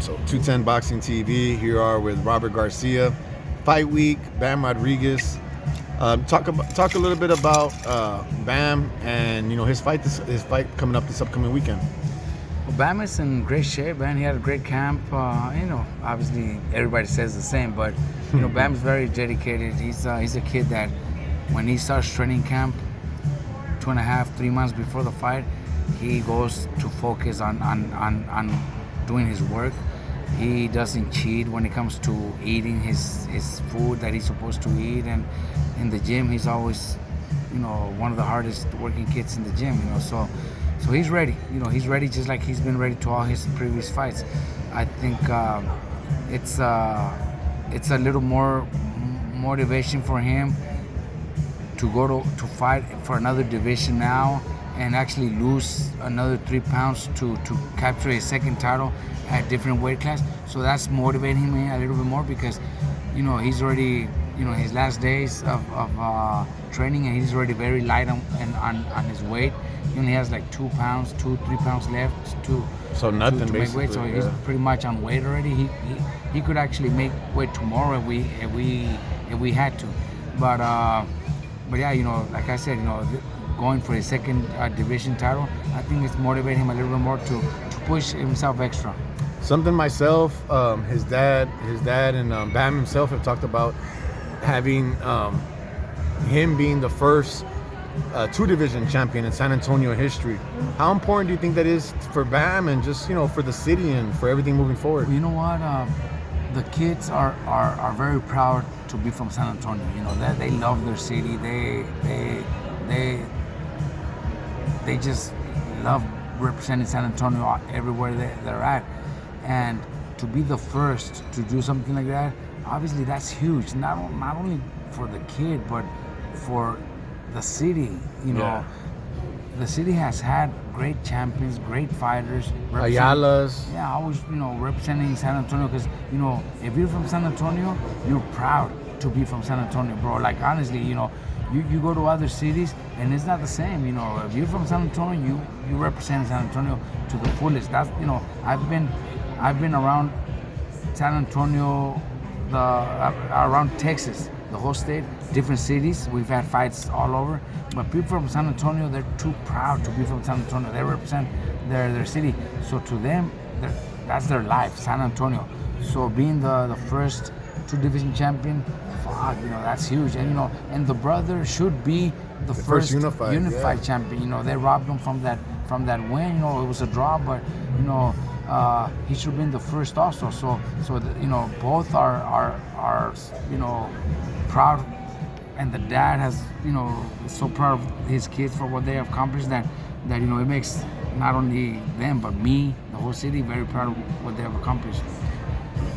So 210 Boxing TV. Here you are with Robert Garcia. Fight week. Bam Rodriguez. Talk a little bit about Bam and his fight coming up this upcoming weekend. Well, Bam is in great shape, man. He had a great camp. Obviously everybody says the same, but Bam's very dedicated. He's a kid that when he starts training camp, 2.5, 3 months before the fight, he goes to focus on doing his work. He doesn't cheat when it comes to eating his food that he's supposed to eat, and in the gym he's always one of the hardest working kids in the gym. So he's ready. He's ready just like he's been ready to all his previous fights. I think it's a little more motivation for him to go to fight for another division now and actually lose another 3 pounds to capture a second title at different weight class. So that's motivating him a little bit more because he's already his last days of training, and he's already very light on his weight. He only has like 2 pounds, 3 pounds left to nothing to make weight. So he's pretty much on weight already. He could actually make weight tomorrow if we had to. But yeah, like I said, going for a second division title, I think it's motivating him a little bit more to push himself extra. Something myself, his dad, and Bam himself have talked about having him being the first two-division champion in San Antonio history. How important do you think that is for Bam and just for the city and for everything moving forward? You know what? The kids are very proud to be from San Antonio. That they love their city. They just love representing San Antonio everywhere they're at. And to be the first to do something like that, obviously that's huge. Not only for the kid, but for the city. Yeah. The city has had great champions, great fighters. Ayala's. Yeah, always representing San Antonio, because if you're from San Antonio, you're proud to be from San Antonio, bro. Like honestly, you go to other cities and it's not the same. If you're from San Antonio, you represent San Antonio to the fullest. That's I've been around San Antonio, around Texas, the whole state, different cities. We've had fights all over, but people from San Antonio, they're too proud to be from San Antonio. They represent their city, so to them, that's their life, San Antonio. So being the first two-division champion, that's huge. And the brother should be the first unified champion. They robbed him from that win. It was a draw, but he should have been the first also. So both are proud, and the dad has is so proud of his kids for what they have accomplished that it makes not only them but me, the whole city, very proud of what they have accomplished.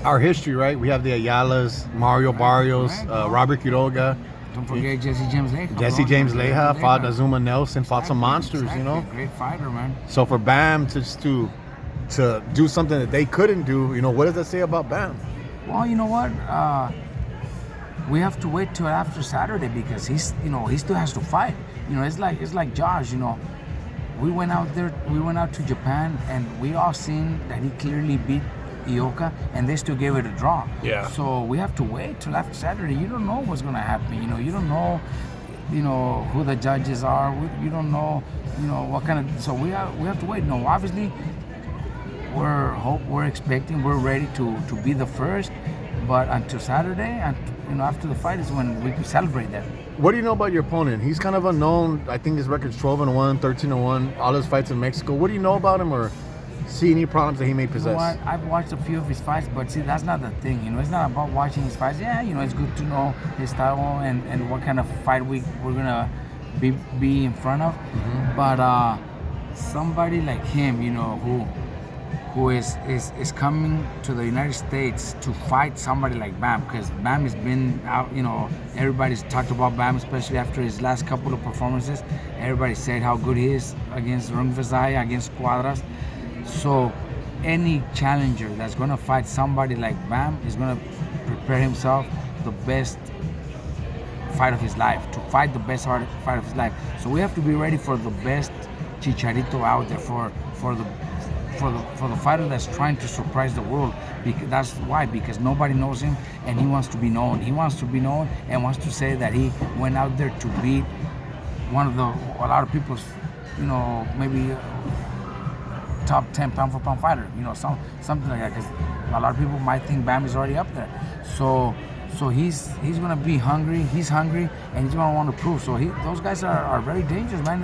Our history, right? We have the Ayalas, Mario Barrios, Robert Quiroga. Don't forget Jesse James Leija. Jesse James Leija fought Azuma Nelson, fought some monsters, Great fighter, man. So for Bam to do something that they couldn't do, what does that say about Bam? Well, you know what? We have to wait till after Saturday because he still has to fight. It's like Josh. We went out to Japan and we all seen that he clearly beat Ioka, and they still gave it a draw. Yeah. So we have to wait till after Saturday. You don't know what's gonna happen. You don't know, who the judges are. You don't know, what kind of. So we have to wait. Obviously, we're expecting, we're ready to be the first, but until Saturday, and after the fight is when we can celebrate that. What do you know about your opponent? He's kind of unknown. I think his record's 12-1, 13-1. All his fights in Mexico. What do you know about him, or see any problems that he may possess? I've watched a few of his fights, but see, that's not the thing. It's not about watching his fights. Yeah, it's good to know his style and what kind of fight we're gonna be in front of. Mm-hmm. But somebody like him, who is coming to the United States to fight somebody like Bam, because Bam has been out. Everybody's talked about Bam, especially after his last couple of performances. Everybody said how good he is against Rungvisai, against Cuadras. So any challenger that's going to fight somebody like Bam is going to prepare himself the best fight of his life, to fight the best fight of his life. So we have to be ready for the best Chicharito out there, for for the fighter that's trying to surprise the world. Because that's why, because nobody knows him, and he wants to be known. He wants to be known and wants to say that he went out there to beat a lot of people's, maybe top 10 pound for pound fighter. Something like that. Because a lot of people might think Bam is already up there. So he's gonna be hungry. He's hungry, and he's gonna want to prove. So those guys are very dangerous, man.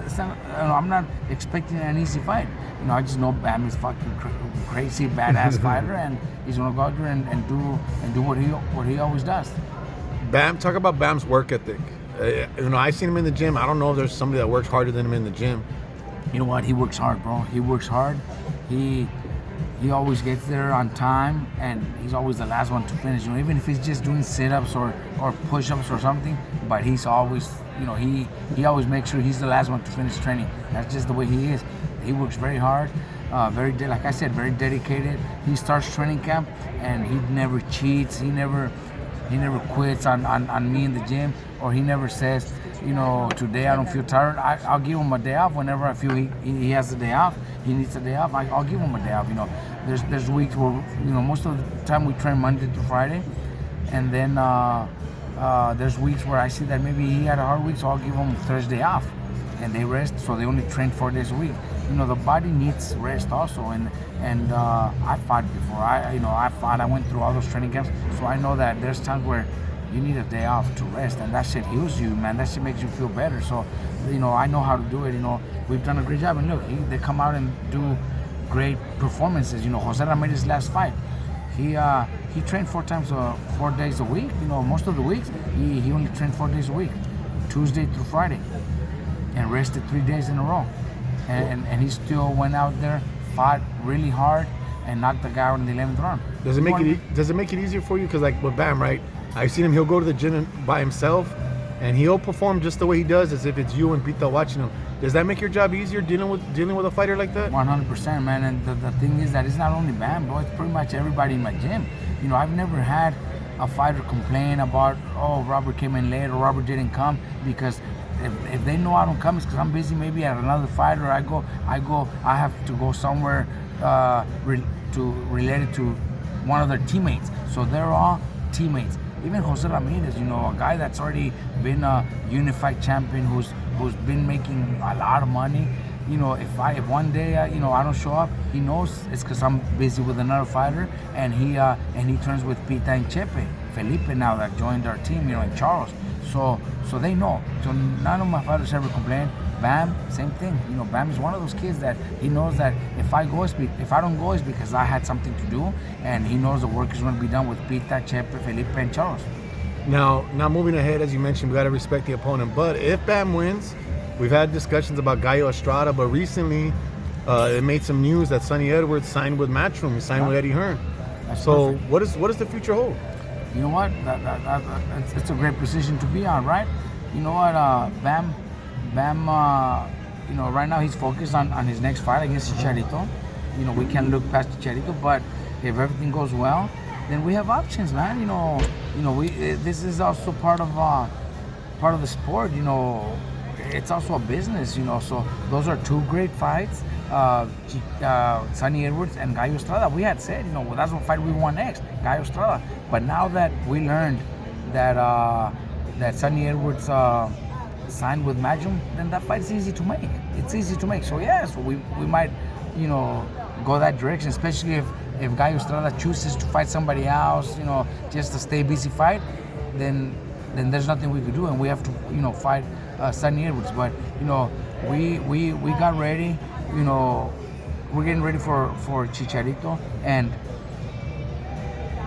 It's not, I'm not expecting an easy fight. I just know Bam is fucking crazy, badass fighter, and he's gonna go out there and do what he always does. Bam, talk about Bam's work ethic. I've seen him in the gym. I don't know if there's somebody that works harder than him in the gym. You know what? He works hard, bro. He works hard. He always gets there on time, and he's always the last one to finish. Even if he's just doing sit-ups or push-ups or something, but he's always, he always makes sure he's the last one to finish training. That's just the way he is. He works very hard, like I said, very dedicated. He starts training camp, and he never cheats. He never quits on me in the gym, or he never says, today I don't feel tired. I'll give him a day off whenever I feel he has a day off. He needs a day off. I'll give him a day off. There's weeks where most of the time we train Monday through Friday, and then there's weeks where I see that maybe he had a hard week, so I'll give him Thursday off, and they rest. So they only train 4 days a week. The body needs rest also, and I fought before. I went through all those training camps, so I know that there's times where you need a day off to rest, and that shit heals you, man. That shit makes you feel better. So, I know how to do it. We've done a great job, and look, they come out and do great performances. Jose Ramirez's last fight, he trained 4 days a week. Most of the weeks he only trained 4 days a week, Tuesday through Friday, and rested 3 days in a row. And he still went out there, fought really hard, and knocked the guy out in the 11th round. Does it make it easier for you? Because like with Bam, right? I've seen him. He'll go to the gym by himself, and he'll perform just the way he does, as if it's you and Pita watching him. Does that make your job easier dealing with a fighter like that? 100%, man. And the thing is that it's not only Bam, bro. It's pretty much everybody in my gym. I've never had a fighter complain about, oh, Robert came in late or Robert didn't come, because if they know I don't come, it's because I'm busy maybe at another fight, or I have to go somewhere related to one of their teammates. So they're all teammates. Even Jose Ramirez, a guy that's already been a unified champion, who's been making a lot of money. If one day I don't show up, he knows it's because I'm busy with another fighter, and he turns with Pita and Chepe, Felipe now that joined our team, and Charles. So they know. So none of my fighters ever complain. Bam, same thing. Bam is one of those kids that he knows that if I don't go, it's because I had something to do, and he knows the work is going to be done with Pita, Chepe, Felipe, and Charles. Now moving ahead, as you mentioned, we got to respect the opponent. But if Bam wins, we've had discussions about Gallo Estrada, but recently it made some news that Sonny Edwards signed with Matchroom. He signed with Eddie Hearn. So perfect. What does the future hold? You know what? It's a great position to be on, right? You know what? Bam, right now he's focused on his next fight against Chicharito. We can't look past Chicharito, but if everything goes well, then we have options, man. This is also part of the sport. It's also a business. So those are 2 great fights. Sonny Edwards and Gallo Estrada. We had said, that's what fight we want next, Gallo Estrada. But now that we learned that Sonny Edwards signed with Matchroom, then that fight's easy to make. It's easy to make. So yes, we might, go that direction, especially if Gallo Estrada chooses to fight somebody else, just to stay busy fight, then there's nothing we could do, and we have to, fight Sonny Edwards. But we got ready. We're getting ready for Chicharito, and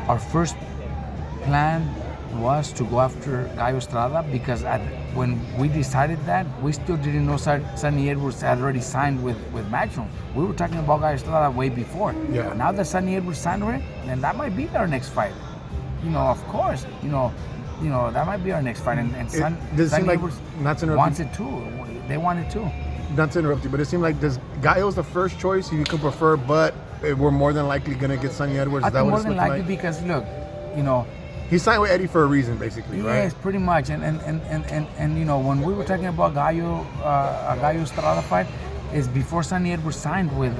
our first plan was to go after Gallo Estrada, because when we decided that, we still didn't know Sonny Edwards had already signed with Matchroom. We were talking about Gallo Estrada way before. Yeah. Now that Sonny Edwards signed with it, then that might be our next fight. Of course, that might be our next fight. And Sonny Edwards wants it too. They want it too. Not to interrupt you, but it seemed like Gallo's the first choice you could prefer, but we're more than likely going to get Sonny Edwards. I think more than likely because, look, he signed with Eddie for a reason, basically, right? Yes, pretty much. And when we were talking about Gallo Estrada fight, is before Sonny Edwards signed with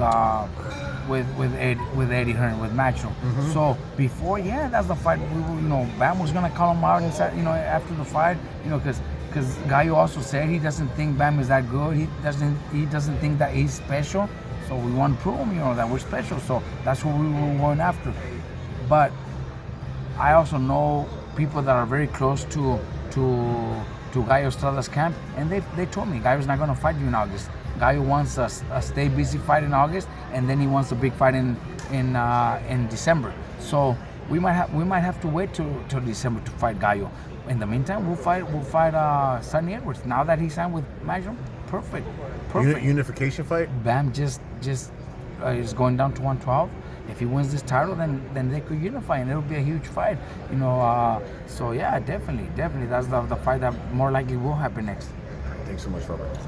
Eddie Hearn with Matchroom. So before, yeah, that's the fight. Bam was gonna call him out inside, after the fight, because Gallo also said he doesn't think Bam is that good. He doesn't think that he's special. So we want to prove him, that we're special. So that's what we were going after. But I also know people that are very close to Gallo Estrada's camp, and they told me Gallo's not going to fight you in August. Gallo wants a stay busy fight in August, and then he wants a big fight in December. So we might have to wait till December to fight Gallo. In the meantime, we'll fight Sonny Edwards. Now that he signed with Matchroom, perfect. Unification fight. Bam just is going down to 112. If he wins this title, then they could unify, and it'll be a huge fight. So yeah, definitely, that's the fight that more likely will happen next. Thanks so much, Robert.